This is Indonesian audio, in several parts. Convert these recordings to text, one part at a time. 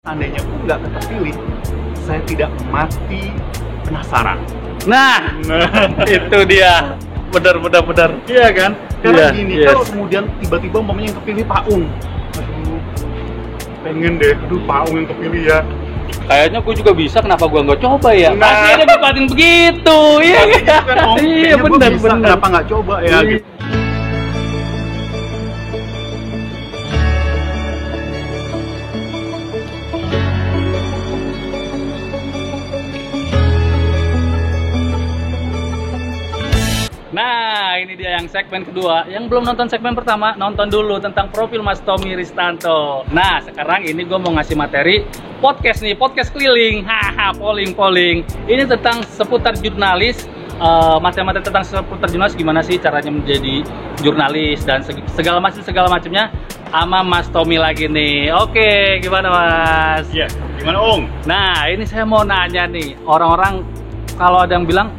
Seandainya pun nggak terpilih, saya tidak mati penasaran. Nah, itu dia. Benar. Iya kan? Karena Iya, gini, yes. kalau kemudian tiba-tiba umpamanya yang kepilih Pak Ung, aduh, pengen deh, Pak Ung yang kepilih ya. Kayaknya gue juga bisa, kenapa gue nggak coba ya? Nah. Pasti ada batin begitu, iya Kan, Om, iya kayaknya gua benar. bisa, kenapa nggak coba ya? Iya. Gitu. Nah, ini dia yang segmen kedua. Yang belum nonton segmen pertama, nonton dulu tentang profil Mas Tommy Ristanto. Nah, sekarang ini gue mau ngasih materi podcast nih, podcast keliling. Haha, polling. Ini tentang seputar jurnalis, materi-materi tentang seputar jurnalis, gimana sih caranya menjadi jurnalis dan segala macamnya sama Mas Tommy lagi nih. Oke, gimana Mas? Iya, gimana Ung? Nah, ini saya mau nanya nih, orang-orang kalau ada yang bilang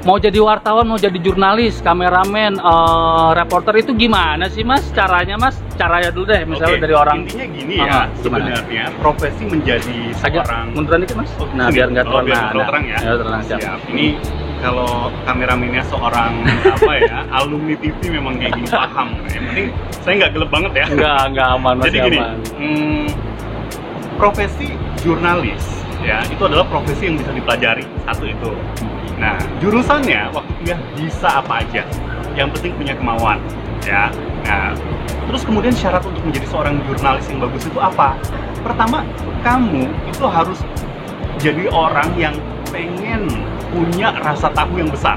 mau jadi wartawan, mau jadi jurnalis, kameramen, reporter itu gimana sih Mas? Caranya Mas? Caranya dulu deh, misalnya Oke, dari orang. intinya gini ya, sebenarnya profesi menjadi seorang munduran dikit Mas? Nah, Sini. biar nggak Oh, biar terlalu terang ya. Ya, terang, siap. Siap. Ini kalau kameramennya seorang apa ya, alumni TV memang kayak gini paham. Yang penting saya nggak gelap banget ya. Enggak aman Mas. Jadi gini, profesi jurnalis ya itu adalah profesi yang bisa dipelajari, satu itu. Nah, jurusannya waktu kuliah bisa apa aja, yang penting punya kemauan ya. Nah, terus kemudian syarat untuk menjadi seorang jurnalis yang bagus itu apa? Pertama, kamu itu harus jadi orang yang pengen punya rasa tahu yang besar.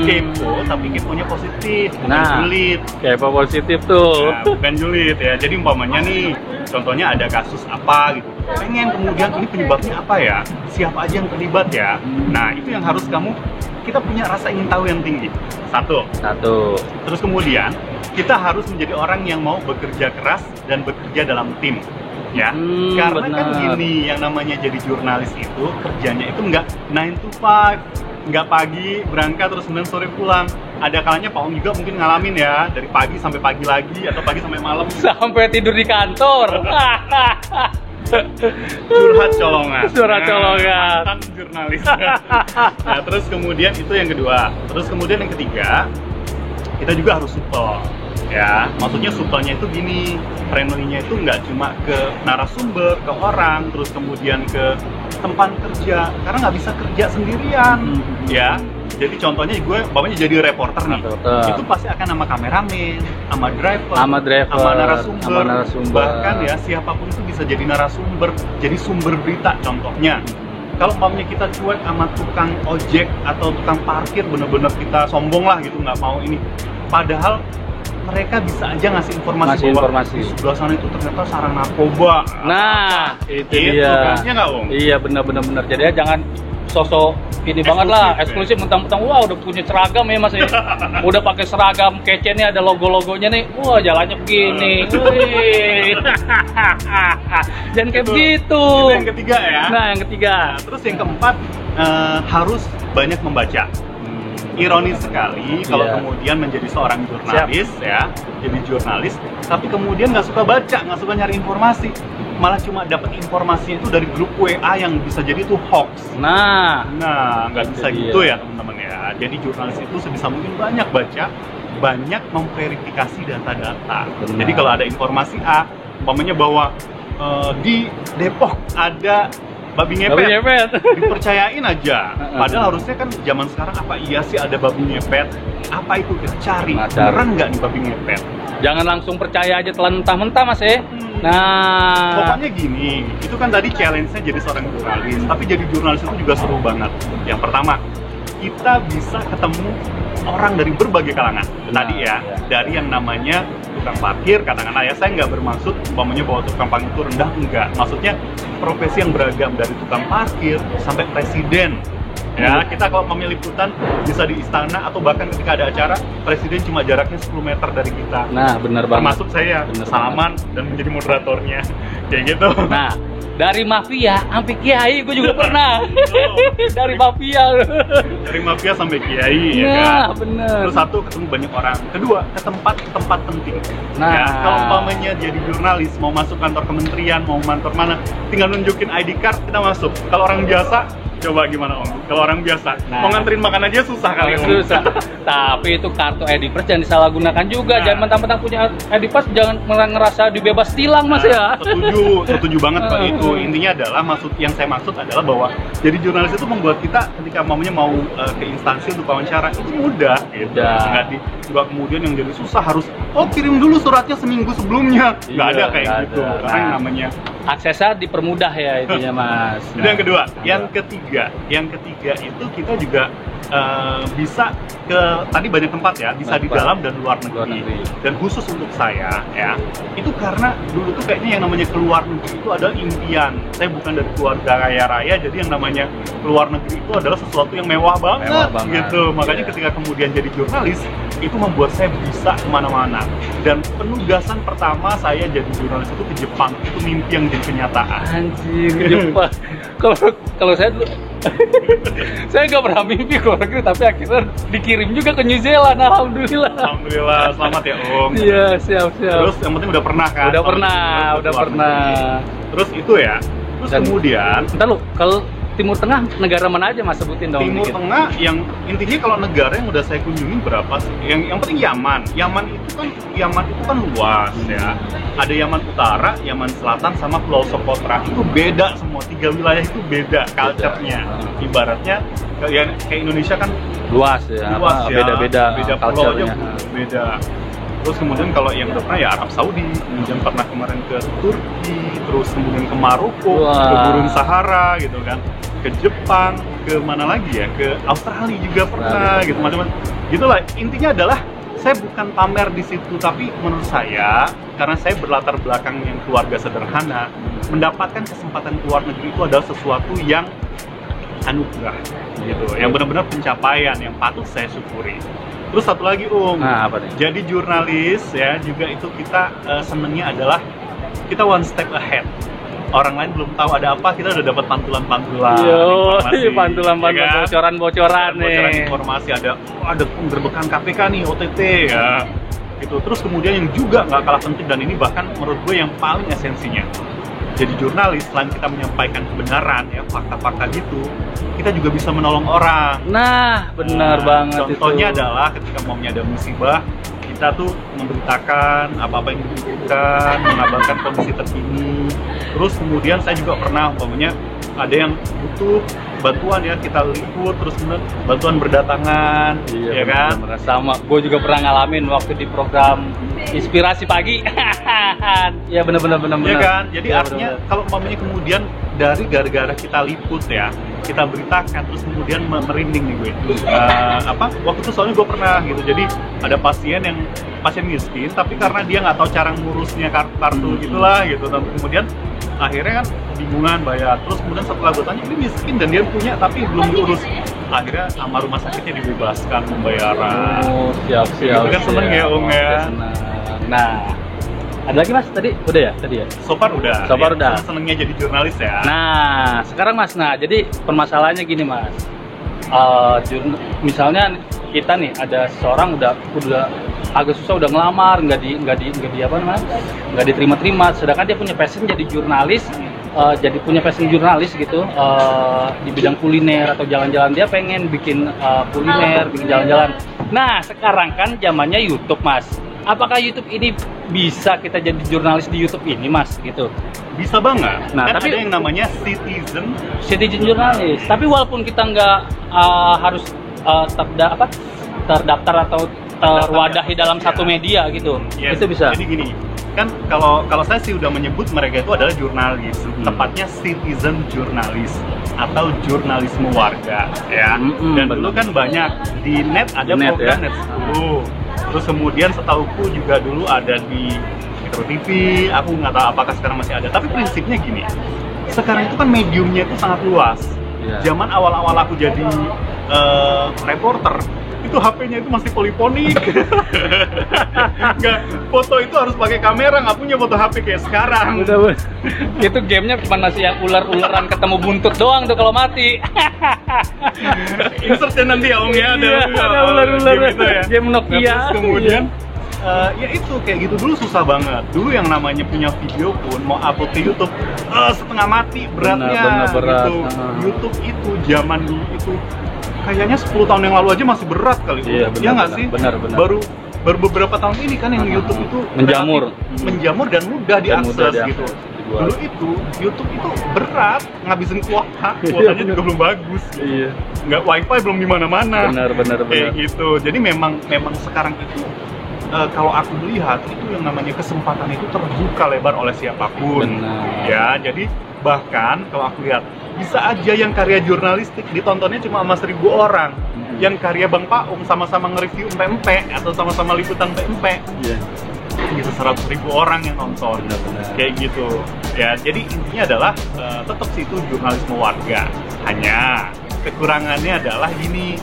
Kepo, tapi keponya positif, bukan julid. Kepo positif tuh. Nah, bukan julid ya. Jadi umpamanya nih, contohnya ada kasus apa gitu. Pengen kemudian ini penyebabnya apa ya? Siapa aja yang terlibat ya? Nah, itu yang harus kita punya rasa ingin tahu yang tinggi. Satu. Terus kemudian kita harus menjadi orang yang mau bekerja keras dan bekerja dalam tim. Ya, karena kan gini, yang namanya jadi jurnalis itu kerjanya itu nggak 9 to 5, nggak pagi berangkat terus kemudian sore pulang. Ada kalanya Pak Om juga mungkin ngalamin ya, dari pagi sampai pagi lagi atau pagi sampai malam Sampai tidur di kantor. curhat colongan. Colongan. Mantan jurnalis. Nah, terus kemudian itu yang kedua. Terus kemudian yang ketiga, kita juga harus supel. Ya, maksudnya supelnya itu gini, friendly-nya itu nggak cuma ke narasumber, ke orang, terus kemudian ke tempat kerja, karena nggak bisa kerja sendirian, ya. Jadi contohnya gue, bapaknya jadi reporter nih, itu pasti akan sama kameramen, sama driver, sama narasumber, bahkan ya siapapun itu bisa jadi narasumber, jadi sumber berita. Contohnya, kalau umpamanya kita cuek sama tukang ojek atau tukang parkir, bener-bener kita sombong lah gitu, nggak mau ini, padahal mereka bisa aja ngasih informasi bahwa di sebelah sana itu ternyata sarang narkoba. Nah, itu dia. Kan? Ya nggak, Om? Iya, benar. Jadi ya jangan sosok ini banget lah, eksklusif mentang-mentang wah udah punya seragam ya Mas ya. Udah pakai seragam kece nih, ada logo-logonya nih. Wah, jalannya begini. Wih. Jangan kayak begitu. Itu yang ketiga ya. Nah, yang ketiga. Terus yang keempat, harus banyak membaca. Ironis sekali kalau kemudian menjadi seorang jurnalis ya, jadi jurnalis, tapi kemudian nggak suka baca, nggak suka nyari informasi, malah cuma dapat informasi itu dari grup WA yang bisa jadi itu hoax. Nah, nggak bisa gitu ya teman-teman ya. Jadi jurnalis itu sebisa mungkin banyak baca, banyak memverifikasi data-data. Jadi kalau ada informasi A, umpamanya bahwa di Depok ada babi ngepet, dipercayain aja. Padahal harusnya kan zaman sekarang apa iya sih ada babi ngepet? Apa itu kita cari? Beneran nggak nih babi ngepet? Jangan langsung percaya aja telan mentah-mentah Mas ya. Nah, pokoknya gini, itu kan tadi challenge-nya jadi seorang jurnalis. Tapi jadi jurnalis itu juga seru banget. Yang pertama, kita bisa ketemu orang dari berbagai kalangan. Tadi ya, dari yang namanya tukang parkir, katakanlah ya, saya nggak bermaksud umpamanya bahwa tukang parkir itu rendah, enggak. Maksudnya profesi yang beragam dari tukang parkir sampai presiden. Ya, kita kalau memilih liputan bisa di istana atau bahkan ketika ada acara, presiden cuma jaraknya 10 meter dari kita. Nah, benar banget. Termasuk saya, salaman dan menjadi moderatornya. kayak gitu. Nah, dari mafia sampai kiai gue juga pernah. Dari mafia. Dari mafia sampai kiai, ya Nah, kan. bener. Terus satu, ketemu banyak orang. Kedua, ke tempat-tempat penting. Nah. Ya, kalau umpamanya jadi jurnalis, mau masuk kantor kementerian, mau kantor mana, tinggal nunjukin ID card, kita masuk. Kalau orang biasa, coba gimana Om? Kalau orang biasa, Nah. mau nganterin makan aja susah kali Om. Susah. Tapi itu kartu Edipers jangan disalahgunakan juga. Nah. Jangan mentang-mentang punya Edipers jangan ngerasa dibebas tilang Mas ya. Setuju banget Pak itu. Intinya adalah yang saya maksud adalah bahwa jadi jurnalis itu membuat kita ketika mau ke instansi untuk wawancara itu mudah gitu. Nggak kemudian yang jadi susah harus kirim dulu suratnya seminggu sebelumnya. Nggak ada kayak gitu. Karena yang namanya aksesnya dipermudah ya itunya Mas. Itu yang kedua. Yang ketiga itu kita juga bisa ke tadi banyak tempat ya, bisa di dalam dan luar negeri. Dan khusus untuk saya ya, itu karena dulu tuh kayaknya yang namanya keluar negeri itu adalah impian. Saya bukan dari keluarga kaya raya, jadi yang namanya keluar negeri itu adalah sesuatu yang mewah banget. Gitu. Makanya ketika kemudian jadi jurnalis, itu membuat saya bisa kemana-mana. Dan penugasan pertama saya jadi jurnalis itu ke Jepang, itu mimpi yang jadi kenyataan. Anjir, ke Jepang. Kalau saya dulu saya nggak pernah mimpi keluar negeri, tapi akhirnya dikirim juga ke New Zealand. Alhamdulillah, selamat ya Om. Iya, siap. Terus yang penting udah pernah kan? Udah pernah. Terus itu ya. Terus kemudian bentar lu, kalau Timur Tengah negara mana aja Mas sebutin dong? Timur Tengah yang intinya kalau negara yang udah saya kunjungi berapa sih? Yang penting Yaman. Yaman itu kan luas ya. Ada Yaman Utara, Yaman Selatan sama Pulau Socotra. Itu beda semua. 3 wilayah itu beda culture-nya. Ibaratnya kayak Indonesia kan luas ya. Beda pulau-nya beda. Terus kemudian kalau yang udah pernah ya Arab Saudi, kemudian pernah kemarin ke Turki, terus kemudian ke Maroko, ke Gurun Sahara gitu kan, ke Jepang, ke mana lagi ya, ke Australia juga pernah gitu macam-macam. Gitulah intinya adalah saya bukan pamer di situ, tapi menurut saya karena saya berlatar belakang yang keluarga sederhana, mendapatkan kesempatan keluar negeri itu adalah sesuatu yang anugerah gitu, yang benar-benar pencapaian yang patut saya syukuri. Terus satu lagi apa nih? Jadi jurnalis ya juga itu kita senengnya adalah kita one step ahead. Orang lain belum tahu ada apa, kita udah dapat pantulan-pantulan bocoran informasi, ada penggerbekan KPK nih, OTT ya gitu. Terus kemudian yang juga nggak kalah penting, dan ini bahkan menurut gue yang paling esensinya, jadi jurnalis selain kita menyampaikan kebenaran ya, fakta-fakta gitu, kita juga bisa menolong orang. Benar banget. Contohnya adalah ketika ada musibah, kita tuh memberitakan apa-apa yang dibutuhkan, mengabarkan kondisi terkini. Terus kemudian saya juga pernah ada yang butuh bantuan ya, kita liput, terus kemudian bantuan berdatangan, ya kan? Sama, gue juga pernah ngalamin waktu di program Inspirasi Pagi. Ya benar. Ya kan? Jadi artinya kalau kemudian dari gara-gara kita liput ya, kita beritakan, terus kemudian merinding nih gue. Waktu itu soalnya gue pernah gitu. Jadi ada pasien miskin, tapi karena dia nggak tahu cara ngurusnya kartu gitulah gitu. Dan kemudian akhirnya kan bingungan bayar. Terus kemudian setelah gue tanya, ini miskin dan dia punya tapi belum diurus. Akhirnya sama rumah sakitnya dibebaskan pembayaran. Siap. Itu kan seneng ya Om ya. Nah, ada lagi Mas tadi ya? So far udah. Senengnya jadi jurnalis ya. Nah, sekarang Mas, jadi permasalahannya gini Mas. Misalnya kita nih ada seseorang udah agak susah, udah ngelamar, nggak diterima, sedangkan dia punya passion jadi jurnalis, punya passion jurnalis gitu, di bidang kuliner atau jalan-jalan, dia pengen bikin kuliner, bikin jalan-jalan. Nah, sekarang kan zamannya YouTube Mas. Apakah YouTube ini bisa kita jadi jurnalis di YouTube ini Mas gitu? Bisa banget. Nah, kan tapi ada yang namanya citizen jurnalis. Tapi walaupun kita nggak harus terdaftar atau terwadahi dalam satu media gitu, itu bisa. Jadi gini, kan kalau saya sih udah menyebut mereka itu adalah jurnalis, tepatnya citizen jurnalis atau jurnalisme warga ya. Dan dulu kan banyak di net ada program Net 10. Terus kemudian setahuku juga dulu ada di Metro TV, aku nggak tahu apakah sekarang masih ada. Tapi prinsipnya gini, sekarang itu kan mediumnya itu sangat luas. Zaman awal-awal aku jadi reporter, itu HP-nya itu masih poliponik. Nggak, foto itu harus pakai kamera, nggak punya foto HP kayak sekarang. Betul. Itu gamenya cuma masih yang ular-ularan ketemu buntut doang tuh kalau mati. Insert nanti ya Om ya, ada ular-ular gitu ya. game Nokia. Nah, terus kemudian ya itu kayak gitu dulu susah banget. Dulu yang namanya punya video pun mau upload ke YouTube setengah mati beratnya. berat. Gitu. YouTube itu zaman dulu itu kayaknya 10 tahun yang lalu aja masih berat kali. Iya, ya nggak sih? Benar. Baru beberapa tahun ini kan yang YouTube itu menjamur dan mudah diakses gitu. Dulu itu YouTube itu berat, ngabisin kuotanya juga belum bagus. Iya. Nggak, wifi belum di mana-mana. Benar. Kayak gitu. Jadi memang sekarang itu kalau aku melihat itu yang namanya kesempatan itu terbuka lebar oleh siapapun. Benar. Ya, jadi bahkan kalau aku lihat bisa aja yang karya jurnalistik ditontonnya cuma sama 1.000 orang. Yang karya Bang Paung sama-sama nge-review empe-empe atau sama-sama liputan empe-empe. Iya. Bisa 100.000 orang yang nonton. Benar. Kayak gitu. Ya, jadi intinya adalah tetap sih itu jurnalisme warga. Hanya kekurangannya adalah gini.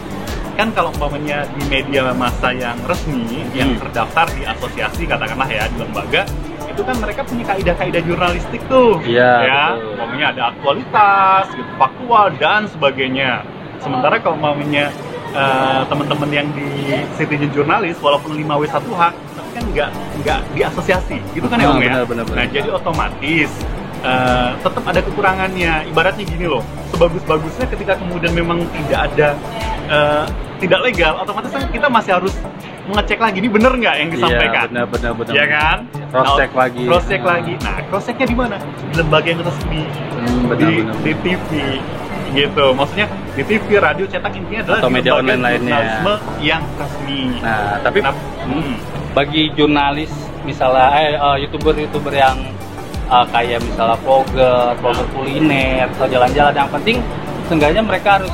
Kan kalau umpamanya di media massa yang resmi, yang terdaftar di asosiasi katakanlah ya, di lembaga, itu kan mereka punya kaidah-kaidah jurnalistik tuh. Iya, ya. betul. Umpamanya ada aktualitas, gitu, faktual dan sebagainya. Sementara kalau umpamanya teman-teman yang di Citizen Jurnalis walaupun 5W1H tapi kan nggak di asosiasi gitu kan ya Om ya. Benar. Nah jadi otomatis tetap ada kekurangannya. Ibaratnya gini loh, sebagus-bagusnya ketika kemudian memang tidak legal, otomatis kan kita masih harus mengecek lagi ini bener nggak yang disampaikan. Iya, benar. Ya kan? Cross-check lagi. Cross-check lagi. Nah, cross-checknya di mana? Di lembaga yang resmi. Benar. Di TV gitu. Maksudnya di TV, radio, cetak, intinya adalah atau media online lainnya yang resmi. Nah, tapi bagi jurnalis misalnya YouTuber yang kayak misalnya vlogger kuliner atau jalan-jalan, yang penting seenggaknya mereka harus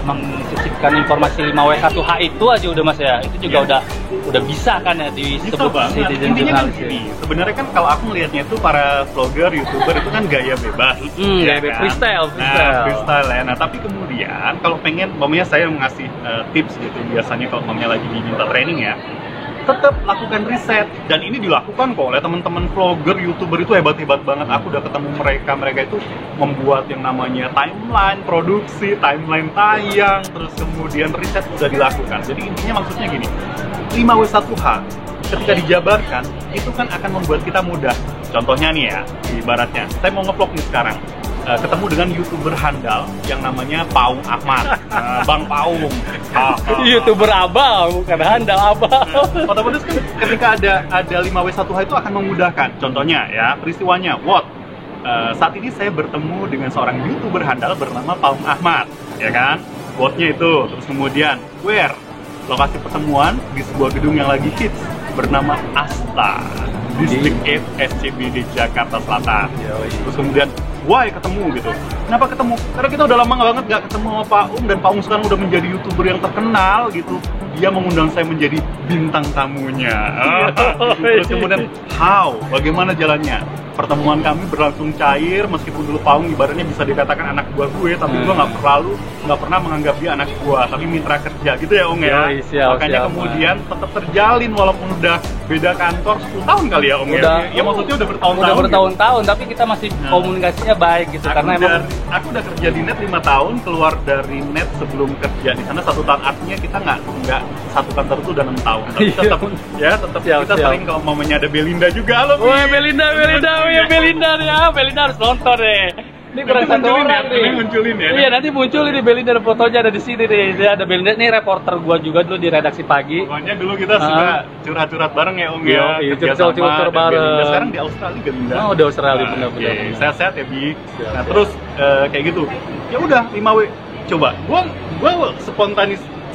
mensisipkan informasi 5W1H itu aja udah Mas ya. Itu juga udah bisa kan ya disebut citizen jurnalis. Kan sebenarnya kan kalau aku melihatnya itu para vlogger, YouTuber itu kan gaya bebas. Gaya bebas, freestyle. Nah, freestyle ya. Nah, tapi kemudian kalau pengen, saya mengasih tips gitu biasanya kalau lagi diminta training ya, tetap lakukan riset, dan ini dilakukan kok oleh teman-teman vlogger, YouTuber itu hebat-hebat banget. Aku udah ketemu mereka itu membuat yang namanya timeline produksi, timeline tayang, terus kemudian riset udah dilakukan. Jadi intinya maksudnya gini, 5W1H ketika dijabarkan itu kan akan membuat kita mudah. Contohnya nih ya, ibaratnya saya mau nge-vlog nih sekarang, ketemu dengan YouTuber handal yang namanya Paung Ahmad, Bang Paung. YouTuber abang, bukan handal abang. Otomatis kan ketika ada 5W1H itu akan memudahkan. Contohnya ya, peristiwanya, saat ini saya bertemu dengan seorang YouTuber handal bernama Paung Ahmad, ya kan? Quote-nya itu, terus kemudian, lokasi pertemuan di sebuah gedung yang lagi hits bernama Asta, Distrik 8 SCBD Jakarta Selatan. Terus kemudian, why ketemu gitu? Kenapa ketemu? Karena kita udah lama banget gak ketemu sama Paung, dan Paung sekarang udah menjadi YouTuber yang terkenal gitu. Dia mengundang saya menjadi bintang tamunya. Terus kemudian, bagaimana jalannya? Pertemuan kami berlangsung cair, meskipun dulu Paung ibaratnya bisa dikatakan anak buah gue, tapi gue nggak pernah menganggap dia anak buah, tapi mitra kerja gitu ya Om ya. Makanya kemudian tetap terjalin walaupun udah beda kantor 10 tahun kali ya Om ya. Ya maksudnya udah bertahun-tahun. Tapi kita masih komunikasinya baik gitu, karena aku udah kerja di net 5 tahun, keluar dari net sebelum kerja di sana 1 tahun, artinya kita nggak satu kantor itu udah 6 tahun. Tapi tetap kita sering kalau mamanya ada Belinda juga loh. Belinda harus nonton deh. Ini kurang satu orang nih. Munculin ya. Iya, nanti muncul ini Belinda, fotonya ada di sini nih. Dia ada Belinda, nih reporter gua juga dulu di redaksi pagi. Pokoknya dulu kita suka curhat-curhat bareng ya Om ya. Iya, curhat bareng. Sekarang di Australia Belinda. Oh, di Australia benar-benar. Sehat-sehat ya Bi. Nah, terus kayak gitu. Ya udah 5W. Coba gua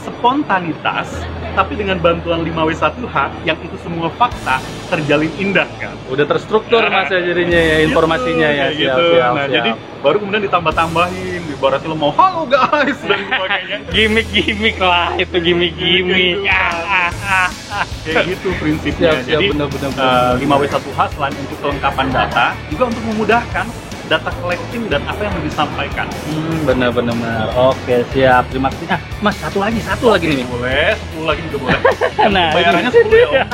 spontanitas tapi dengan bantuan 5W1H yang itu semua fakta terjalin indah kan. Udah terstruktur Mas ya jadinya ya, informasinya gitu, ya. Siap. Jadi baru kemudian ditambah-tambahin, ibaratnya lo mau halo guys dan sebagainya. Gimik-gimik lah, itu gimik-gimik. Kayak gitu prinsipnya. Jadi benar. 5W1H selain untuk kelengkapan data juga untuk memudahkan data collecting dan apa yang mau disampaikan. Benar. Oke, siap. Terima kasih. Nah, Mas, satu lagi nih. Boleh, 10 lagi juga boleh. Nah, bayarannya 10 ya, Om.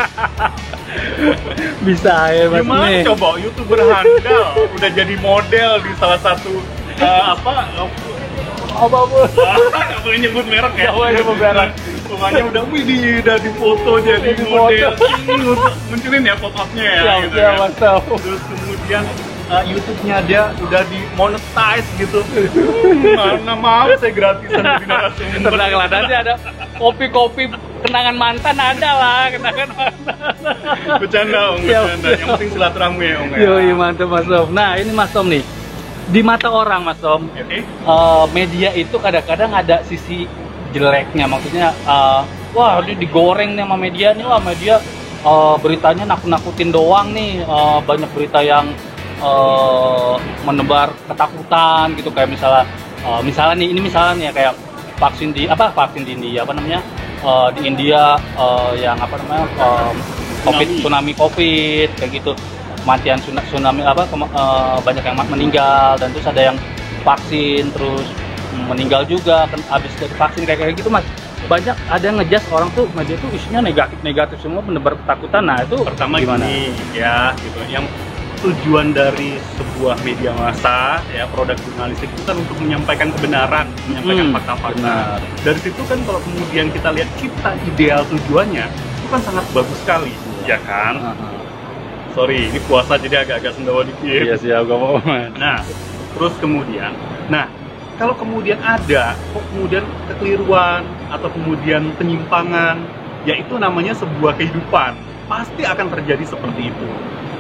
Bisa ya, Mas. Gimana nih. coba YouTuber handal udah jadi model di salah satu Apa? nggak boleh nyebut merek ya? Nggak boleh nyebut merek. Pokoknya udah di foto jadi Di model. foto. Ini munculin ya pop-up-nya ya. Siap, gitu siap, kan. Mas. Tahu. Terus kemudian YouTube-nya dia udah di monetize gitu. Mana mau saya gratisan jadi narasumber. Tenang lah, nanti ada kopi-kopi kenangan mantan ada lah, kenangan mantan. Bercanda Om, Siap, bercanda. siap. Yang penting silaturahmi ya Om ya. Yoi, mantap Mas Tom. Nah, ini Mas Tom nih. Di mata orang Mas Tom, Oke. media itu kadang-kadang ada sisi jeleknya, maksudnya wah ini digoreng nih sama media nih, wah media beritanya nakut-nakutin doang nih, banyak berita yang menebar ketakutan gitu, kayak misalnya nih ya, kayak vaksin di India di India yang tsunami COVID kayak gitu, kematian tsunami banyak yang meninggal, dan terus ada yang vaksin terus meninggal juga kan habis dari vaksin kayak gitu Mas. Banyak ada yang ngejudge orang tuh media tuh isinya negatif semua, menebar ketakutan. Nah, itu Pertama gimana? gini ya gitu, yang tujuan dari sebuah media massa ya, produk jurnalistik itu kan untuk menyampaikan kebenaran, menyampaikan fakta-fakta. Benar. Dari situ kan kalau kemudian kita lihat cita ideal tujuannya itu kan sangat bagus sekali, ya kan? Sorry, ini puasa jadi agak-agak sendawa dikit. Iya siap, gak mau. Nah, terus kemudian, kalau kemudian ada kemudian kekeliruan atau kemudian penyimpangan, ya itu namanya sebuah kehidupan. Pasti akan terjadi seperti itu.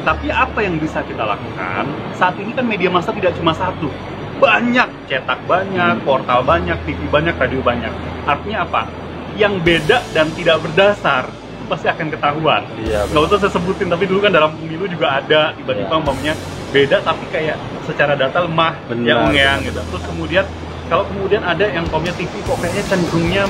Tapi apa yang bisa kita lakukan? Saat ini kan media massa tidak cuma satu. Banyak, cetak banyak, portal banyak, TV banyak, radio banyak. Artinya apa? Yang beda dan tidak berdasar pasti akan ketahuan. Iya, Nggak usah saya sebutin, tapi dulu kan dalam pemilu juga ada tiba-tiba umpamanya beda tapi kayak secara data lemah. Benar. Ya Ung yang gitu. Terus kemudian kalau kemudian ada yang umpamanya TV kok kayaknya cenderungnya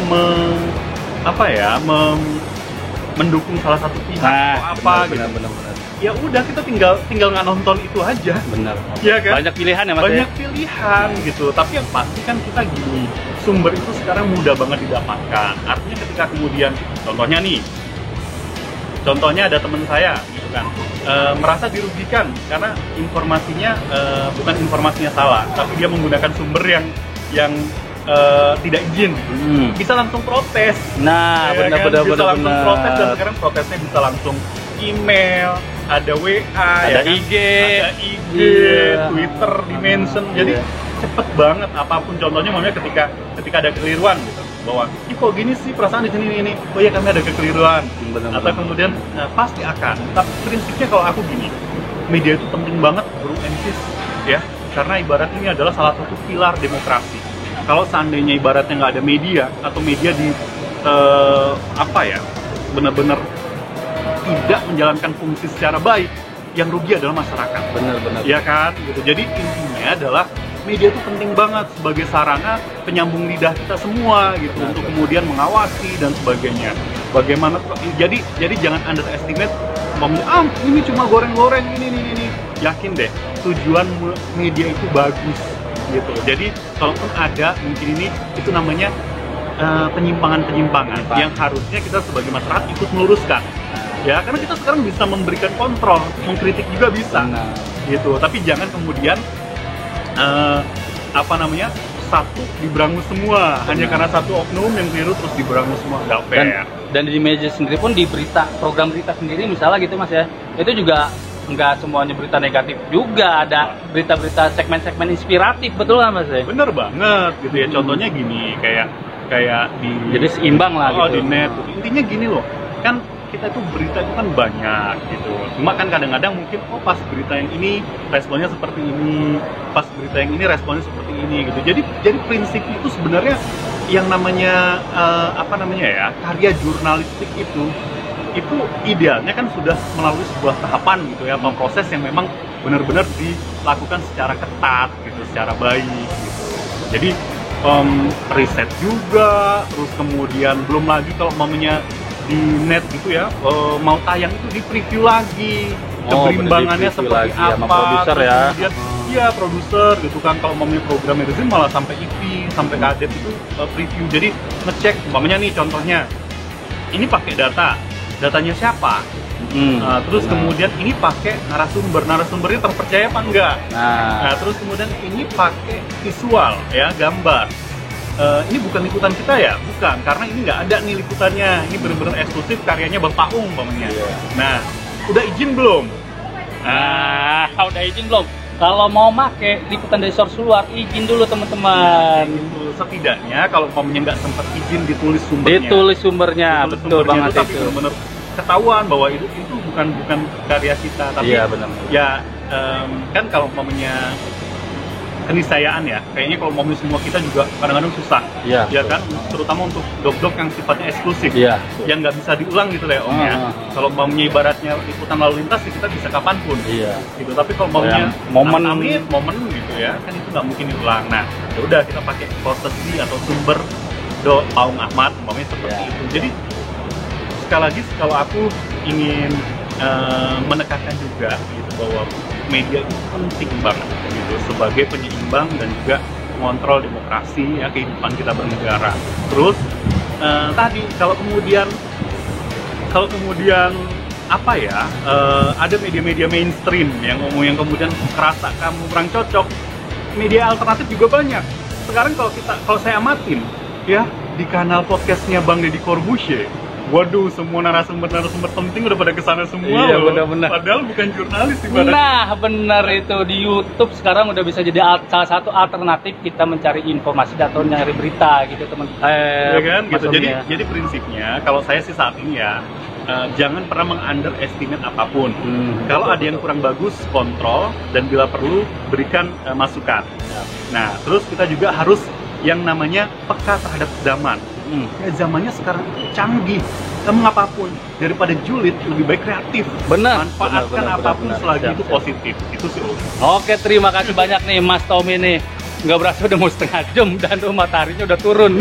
mendukung salah satu pihak atau apa benar, gitu. benar. Ya udah, kita tinggal nggak nonton itu aja. Benar. Iya kan? Banyak pilihan ya Mas. Banyak pilihan gitu. Tapi yang pasti kan kita gini, sumber itu sekarang mudah banget didapatkan. Artinya ketika kemudian contohnya ada teman saya gitu kan, merasa dirugikan karena informasinya bukan informasinya salah, tapi dia menggunakan sumber yang tidak izin, bisa langsung protes. Nah, Ya benar. bisa langsung protes, dan sekarang protesnya bisa langsung email, ada WA, Ada ya kan? IG. Ada IG, Iya. Twitter, di-mention. Jadi Iya. cepet banget apapun. Contohnya ketika ada kekeliruan gitu, bahwa kok gini sih perasaan di sini ini. Oh ya, kami ada kekeliruan. Benar. Atau kemudian pasti akan. Tapi prinsipnya kalau aku gini, media itu penting banget, bro and sis, ya. Karena ibarat ini adalah salah satu pilar demokrasi. Kalau seandainya ibaratnya nggak ada media, atau media benar-benar tidak menjalankan fungsi secara baik, yang rugi adalah masyarakat. Benar. Ya kan? Gitu. Jadi intinya adalah media itu penting banget sebagai sarana penyambung lidah kita semua gitu, untuk kemudian mengawasi dan sebagainya. Bagaimana? Jadi jangan underestimate. Ini cuma goreng-goreng ini. Yakin deh, tujuan media itu bagus gitu. Jadi kalaupun ada mungkin itu namanya penyimpangan yang harusnya kita sebagai masyarakat ikut meluruskan. Ya, karena kita sekarang bisa memberikan kontrol, mengkritik juga bisa. Gitu. Tapi jangan kemudian satu diberangus semua hanya karena satu oknum yang keliru terus diberangus semua. Nggak fair. Dan di media sendiri pun, di program berita sendiri misalnya gitu Mas ya, itu juga nggak semuanya berita negatif juga, ada berita-berita segmen-segmen inspiratif, betul kan Mas ya? Bener banget gitu ya. Contohnya gini, kayak di Jadi seimbang lah gitu. Di net. Intinya gini loh, kan kita itu berita itu kan banyak gitu. Cuma kan kadang-kadang mungkin pas berita yang ini responnya seperti ini, pas berita yang ini responnya seperti ini gitu. Jadi prinsip itu sebenarnya yang namanya karya jurnalistik itu idealnya kan sudah melalui sebuah tahapan gitu ya, proses yang memang benar-benar dilakukan secara ketat gitu, secara baik gitu. Jadi riset juga, terus kemudian belum lagi kalau mamanya di net gitu ya, mau tayang itu di preview lagi, keberimbangannya seperti lagi sama apa, produser terus ya. kemudian Iya, produser gitu kan. Kalau mau program magazine malah sampai IP, sampai kadet itu preview. Jadi ngecek, umpamanya nih contohnya, ini pakai datanya siapa? Terus kemudian ini pakai narasumbernya terpercaya apa enggak? Nah, terus kemudian ini pakai visual ya, gambar. Ini bukan liputan kita ya? Bukan, karena ini nggak ada nih liputannya. Ini benar-benar eksklusif karyanya Bang Paung umpamanya. Nah, udah izin belum? Udah izin belum? Kalau mau make liputan dari source luar, izin dulu teman-teman. Setidaknya kalau umpamanya nggak sempat izin ditulis sumbernya. Ditulis sumbernya, betul banget tapi benar-benar ketahuan bahwa itu bukan karya kita, tapi iya, benar. Ya kan kalau umpamanya keniscayaan ya, kayaknya kalau mau semua kita juga kadang-kadang susah, ya kan, terutama untuk job-job yang sifatnya eksklusif, yang nggak bisa diulang gitu ya Om ya. Kalau maunya ibaratnya liputan lalu lintas ya kita bisa kapanpun, gitu. Tapi kalau maunya momen gitu ya, kan itu nggak mungkin diulang. Nah, ya udah kita pakai prosesi atau sumber Paung Ahmad, umpamanya seperti itu. Jadi sekali lagi kalau aku ingin menekankan juga gitu bahwa media itu penting banget gitu sebagai penyeimbang dan juga mengontrol demokrasi ya, kehidupan kita bernegara. Terus tadi kalau kemudian apa ya, ada media-media mainstream yang kemudian kerasa kamu kurang cocok, media alternatif juga banyak. Sekarang kalau saya amatin ya di kanal podcastnya Bang Deddy Corbuzier, waduh, semua narasumber penting udah pada kesana semua. Iya, benar-benar. Padahal bukan jurnalis sih. Nah, benar itu. Di YouTube sekarang udah bisa jadi salah satu alternatif kita mencari informasi atau nyari berita gitu, teman. Ya kan, gitu. Jadi prinsipnya kalau saya sih saat ini ya, jangan pernah meng-underestimate apapun. Kalau ada yang kurang bagus, kontrol, dan bila perlu berikan masukan. Nah, terus kita juga harus yang namanya peka terhadap zaman. Ya, zamannya sekarang canggih. Kamu apapun daripada julid, lebih baik kreatif. Benar. Manfaatkan apapun selagi itu positif. Itu sih. Oke, terima kasih banyak nih Mas Tommy nih. Nggak berasa udah mau setengah jam dan mataharinya udah turun.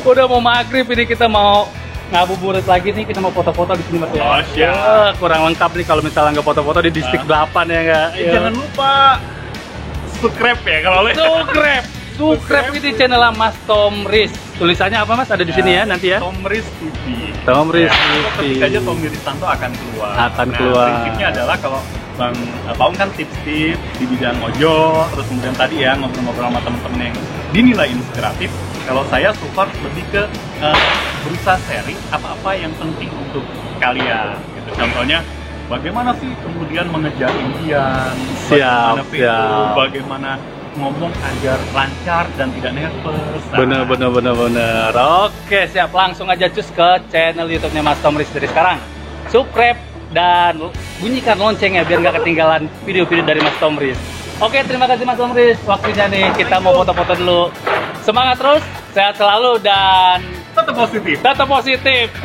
Udah mau maghrib ini, kita mau ngabuburit lagi nih, kita mau foto-foto di sini Mas ya. Oh, siap. Kurang lengkap nih kalau misalnya nggak foto-foto di distrik 8 ya nggak? Jangan lupa subscribe ya kalau subscribe di channel Mas Tomris. Tulisannya apa Mas? Ada di sini ya nanti ya. Tomris TV. Tomris TV. Ketik aja Tommy Ristanto akan keluar. Keluar. Prinsipnya adalah kalau Bang Paung kan tips-tips di bidang ojol, terus kemudian tadi ya ngobrol-ngobrol sama temen-temen yang dinilai inspiratif. Kalau saya support lebih ke berusaha sharing apa-apa yang penting untuk kalian. Gitu. Contohnya bagaimana sih kemudian mengejar impian, bagaimana ngomong agar lancar dan tidak nervous. Bener. Oke, siap, langsung aja cus ke channel YouTube-nya Mas Tomris dari sekarang. Subscribe dan bunyikan loncengnya biar nggak ketinggalan video-video dari Mas Tomris. Oke, terima kasih Mas Tomris. Waktunya nih kita mau foto-foto dulu. Semangat terus, sehat selalu dan tetap positif.